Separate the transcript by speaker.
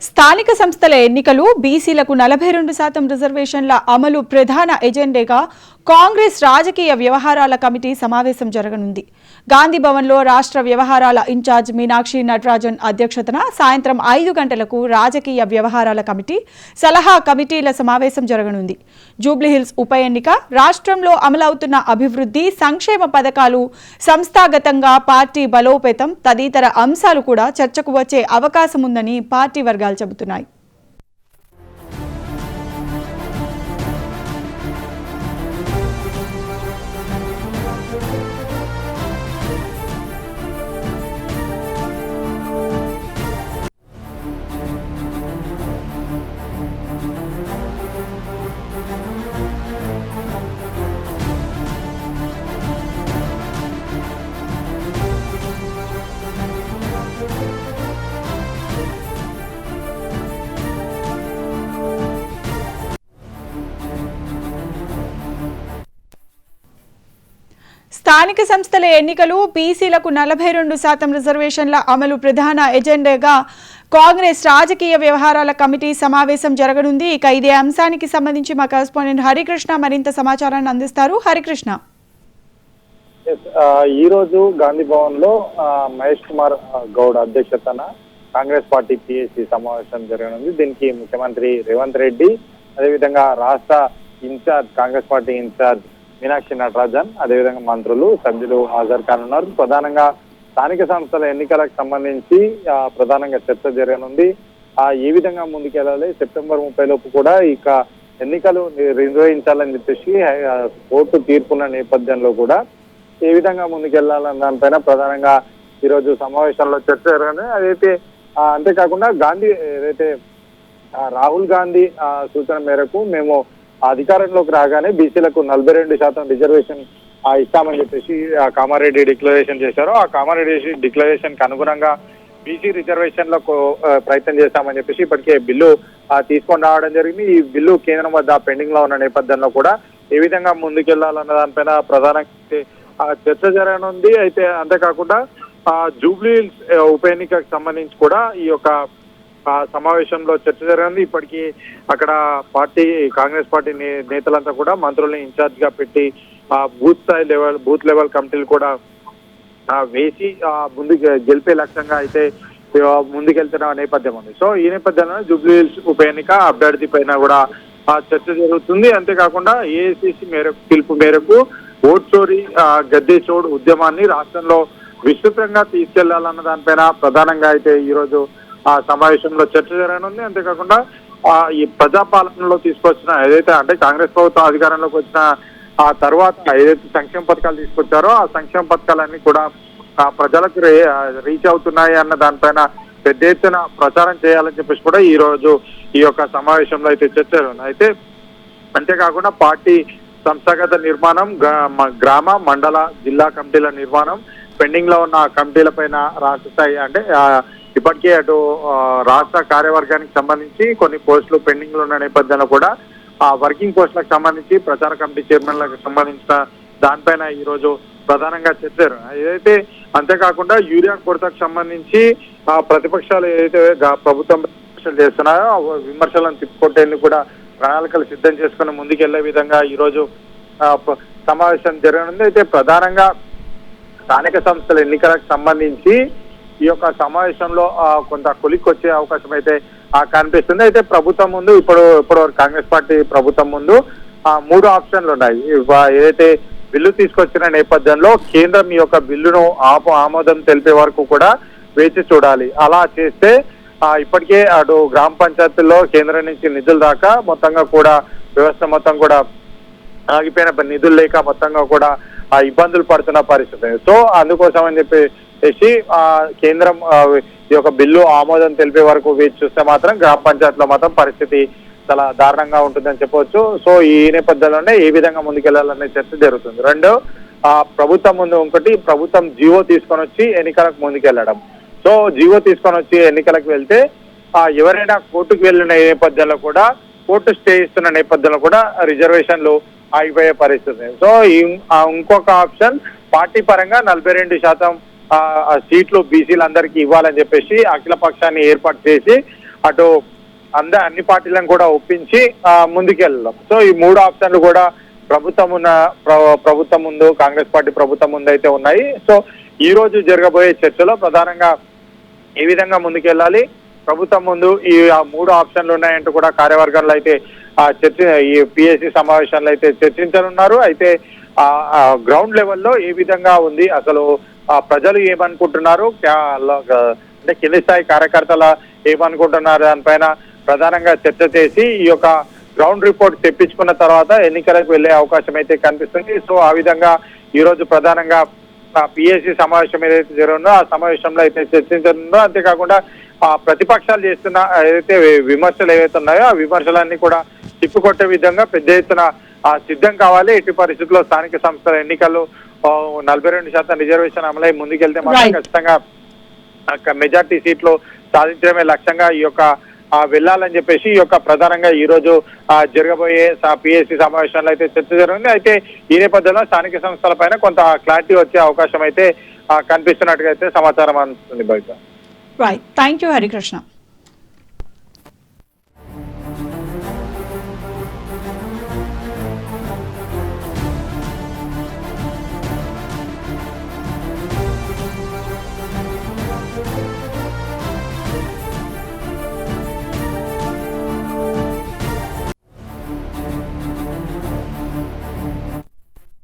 Speaker 1: స్థానిక సంస్థల ఎన్నికలు బీసీలకు 42% రిజర్వేషన్ల అమలు ప్రధాన ఎజెండాగా కాంగ్రెస్ రాజకీయ వ్యవహారాల కమిటీ సమావేశం జరగనుంది. గాంధీ భవన్లో రాష్ట్ర వ్యవహారాల ఇన్ఛార్జ్ మీనాక్షి నటరాజన్ అధ్యక్షతన సాయంత్రం 5 గంటలకు రాజకీయ వ్యవహారాల కమిటీ సలహా కమిటీల సమావేశం జరగనుంది. జూబ్లీహిల్స్ ఉప ఎన్నిక, రాష్ట్రంలో అమలవుతున్న అభివృద్ధి సంక్షేమ పథకాలు, సంస్థాగతంగా పార్టీ బలోపేతం తదితర అంశాలు కూడా చర్చకు వచ్చే అవకాశం ఉందని పార్టీ వర్గాలు చెబుతున్నాయి. స్థానిక సంస్థల ఎన్నికలు బీసీలకు 42% రిజర్వేషన్ల అమలు ప్రధాన ఎజెండాగా కాంగ్రెస్ రాజకీయ వ్యవహారాల కమిటీ సమావేశం జరగనుంది. ఇక ఇదే అంశానికి సంబంధించి మా కరెస్పాండెంట్ హరికృష్ణ మరింత సమాచారాన్ని అందిస్తారు. హరికృష్ణ,
Speaker 2: ఈ రోజు గాంధీ భవన్ లో మహేష్ కుమార్ గౌడ్ అధ్యక్షతన కాంగ్రెస్ పార్టీ పిఎస్సి సమావేశం జరగనుంది. దీనికి ముఖ్యమంత్రి రేవంత్ రెడ్డి, అదేవిధంగా రాష్ట్ర incharge Congress party incharge Meenakshi Natarajan, అదేవిధంగా మంత్రులు, సభ్యులు హాజరు కానున్నారు. ప్రధానంగా స్థానిక సంస్థల ఎన్నికలకు సంబంధించి ప్రధానంగా చర్చ జరగనుంది. ఏ విధంగా ముందుకెళ్ళాలి, సెప్టెంబర్ 30 లోపు కూడా ఇక ఎన్నికలు నిర్వహించాలని చెప్పేసి కోర్టు తీర్పున్న నేపథ్యంలో కూడా ఏ విధంగా ముందుకెళ్లాలన్న దానిపైన ప్రధానంగా ఈరోజు సమావేశంలో చర్చ జరగనుంది. అదైతే అంతేకాకుండా ఏదైతే రాహుల్ గాంధీ సూచన మేరకు మేము అధికారంలోకి రాగానే బీసీలకు 42% రిజర్వేషన్ ఇస్తామని చెప్పేసి కామారెడ్డి డిక్లరేషన్ చేశారు. ఆ కామారెడ్డి డిక్లరేషన్ కి అనుగుణంగా బీసీ రిజర్వేషన్లకు ప్రయత్నం చేస్తామని చెప్పేసి ఇప్పటికే బిల్లు తీసుకొని రావడం జరిగింది. ఈ బిల్లు కేంద్రం వద్ద పెండింగ్ లో ఉన్న నేపథ్యంలో కూడా ఏ విధంగా ముందుకెళ్లాలన్న దానిపైన ప్రధానంగా చర్చ జరగనుంది. అయితే అంతేకాకుండా జూబ్లీహిల్స్ ఉప ఎన్నికకు సంబంధించి కూడా ఈ యొక్క సమావేశంలో చర్చ జరిగింది. ఇప్పటికీ అక్కడ కాంగ్రెస్ పార్టీ నేతలంతా కూడా మంత్రుల్ని ఇన్ఛార్జ్ గా పెట్టి బూత్ లెవెల్ కమిటీలు కూడా వేసి ముందుకు గెలిపే లక్ష్యంగా అయితే ముందుకెళ్తున్న నేపథ్యం ఉంది. సో ఈ నేపథ్యంలో జూబ్లీహిల్స్ ఉప ఎన్నిక అభ్యర్థి పైన కూడా చర్చ జరుగుతుంది. అంతేకాకుండా ఏఐసిసి పిలుపు మేరకు ఓట్ చోరీ గద్దె చోడు ఉద్యమాన్ని రాష్ట్రంలో విస్తృతంగా తీసుకెళ్లాలన్న దానిపైన ప్రధానంగా అయితే ఈ రోజు సమావేశంలో చర్చ జరగనుంది. అంతేకాకుండా ఈ ప్రజాపాలనలో తీసుకొచ్చిన ఏదైతే కాంగ్రెస్ ప్రభుత్వం అధికారంలోకి వచ్చిన ఆ తర్వాత ఏదైతే సంక్షేమ పథకాలు తీసుకొచ్చారో ఆ సంక్షేమ పథకాలన్నీ కూడా ప్రజలకు రీచ్ అవుతున్నాయి అన్న దానిపైన పెద్ద ఎత్తున ప్రచారం చేయాలని చెప్పేసి కూడా ఈ రోజు ఈ యొక్క సమావేశంలో అయితే చర్చ జరుగుతుంది. అయితే అంతేకాకుండా పార్టీ సంస్థాగత నిర్మాణం, గ్రామ, మండల, జిల్లా కమిటీల నిర్మాణం, పెండింగ్ లో ఉన్న కమిటీల పైన రాష్ట్ర స్థాయి ఇప్పటికే అటు రాష్ట్ర కార్యవర్గానికి సంబంధించి కొన్ని పోస్టులు పెండింగ్ లో ఉన్న నేపథ్యంలో కూడా ఆ వర్కింగ్ పోస్టులకు సంబంధించి ప్రచార కమిటీ చైర్మన్లకు సంబంధించిన దానిపైన ఈ రోజు ప్రధానంగా చర్చారు. ఏదైతే అంతేకాకుండా యూరియా కొరతకు సంబంధించి ప్రతిపక్షాలు ఏదైతే ప్రభుత్వం విమర్శలు చేస్తున్నారో విమర్శలను తిప్పుకొట్టేందుకు కూడా ప్రణాళికలు సిద్ధం చేసుకుని ముందుకెళ్లే విధంగా ఈ రోజు సమావేశం జరగనుంది. అయితే ప్రధానంగా స్థానిక సంస్థల ఎన్నికలకు సంబంధించి ఈ యొక్క సమావేశంలో కొంత కొలిక్కి వచ్చే అవకాశం అయితే కనిపిస్తుంది. అయితే ప్రభుత్వం ముందు ఇప్పుడు కాంగ్రెస్ పార్టీ ప్రభుత్వం ముందు 3 ఆప్షన్లు ఉన్నాయి. ఏదైతే బిల్లు తీసుకొచ్చిన నేపథ్యంలో కేంద్రం ఈ యొక్క బిల్లును ఆమోదం తెలిపే వరకు కూడా వేచి చూడాలి. అలా చేస్తే ఇప్పటికే అటు గ్రామ పంచాయతీల్లో కేంద్రం నుంచి నిధులు దాకా మొత్తంగా కూడా వ్యవస్థ మొత్తం కూడా ఆగిపోయిన, నిధులు లేక మొత్తంగా కూడా ఇబ్బందులు పడుతున్న పరిస్థితి. సో అందుకోసం అని చెప్పేసి కేంద్రం ఈ యొక్క బిల్లు ఆమోదం తెలిపే వరకు వేచి చూస్తే మాత్రం గ్రామ పంచాయతీలో మాత్రం పరిస్థితి చాలా దారుణంగా ఉంటుందని చెప్పవచ్చు. సో ఈ నేపథ్యంలోనే ఏ విధంగా ముందుకెళ్లాలనే చర్చ జరుగుతుంది. రెండో, ప్రభుత్వం ముందు ఒకటి ప్రభుత్వం జీవో తీసుకొని వచ్చి ఎన్నికలకు ముందుకెళ్లడం. సో జీవో తీసుకొని వచ్చి ఎన్నికలకు వెళ్తే ఎవరైనా కోర్టుకు వెళ్ళిన నేపథ్యంలో కూడా కోర్టు స్టే ఇస్తున్న నేపథ్యంలో కూడా రిజర్వేషన్లు ఆగిపోయే పరిస్థితి. సో ఇంకొక ఆప్షన్ పార్టీ పరంగా 42% సీట్లు బీసీలందరికీ ఇవ్వాలని చెప్పేసి అఖిల పక్షాన్ని ఏర్పాటు చేసి అటు అన్ని పార్టీలను కూడా ఒప్పించి ముందుకెళ్ళడం. సో ఈ 3 ఆప్షన్లు కూడా ప్రభుత్వం ముందు, కాంగ్రెస్ పార్టీ ప్రభుత్వం ముందు అయితే ఉన్నాయి. సో ఈ రోజు జరగబోయే చర్చలో ప్రధానంగా ఏ విధంగా ముందుకెళ్ళాలి, ప్రభుత్వం ముందు ఈ 3 ఆప్షన్లు ఉన్నాయంటూ కూడా కార్యవర్గంలో అయితే ఈ పిఎస్సి సమావేశాల్లో అయితే చర్చించనున్నారు. అయితే గ్రౌండ్ లెవెల్లో ఏ విధంగా ఉంది, అసలు ప్రజలు ఏమనుకుంటున్నారు, అంటే కింది స్థాయి కార్యకర్తల ఏమనుకుంటున్నారు దానిపైన ప్రధానంగా చర్చ చేసి ఈ యొక్క గ్రౌండ్ రిపోర్ట్ తెప్పించుకున్న తర్వాత ఎన్నికలకు వెళ్లే అవకాశం అయితే కనిపిస్తుంది. సో ఆ విధంగా ఈ రోజు ప్రధానంగా పిఎస్సి సమావేశం ఏదైతే జరుగుతుందో ఆ సమావేశంలో అయితే చర్చించనుందో, అంతేకాకుండా ప్రతిపక్షాలు చేస్తున్న ఏదైతే విమర్శలు ఏవైతే ఉన్నాయో ఆ విమర్శలన్నీ కూడా తిప్పికొట్టే విధంగా పెద్ద ఎత్తున సిద్ధం కావాలి. ఎట్టి పరిస్థితుల్లో స్థానిక సంస్థల ఎన్నికల్లో 42% రిజర్వేషన్ అమలై ముందుకెళ్తే మాత్రం ఖచ్చితంగా మెజార్టీ సీట్లు సాధించడమే లక్ష్యంగా ఈ యొక్క వెళ్ళాలని చెప్పేసి ఈ యొక్క ప్రధానంగా ఈ రోజు జరగబోయే పిఎస్సి సమావేశంలో అయితే చర్చ జరిగింది. అయితే ఈ నేపథ్యంలో స్థానిక సంస్థల పైన కొంత క్లారిటీ వచ్చే అవకాశం అయితే కనిపిస్తున్నట్టుగా అయితే సమాచారం అందుతుంది బయట.
Speaker 1: Right, thank you Harikrishna.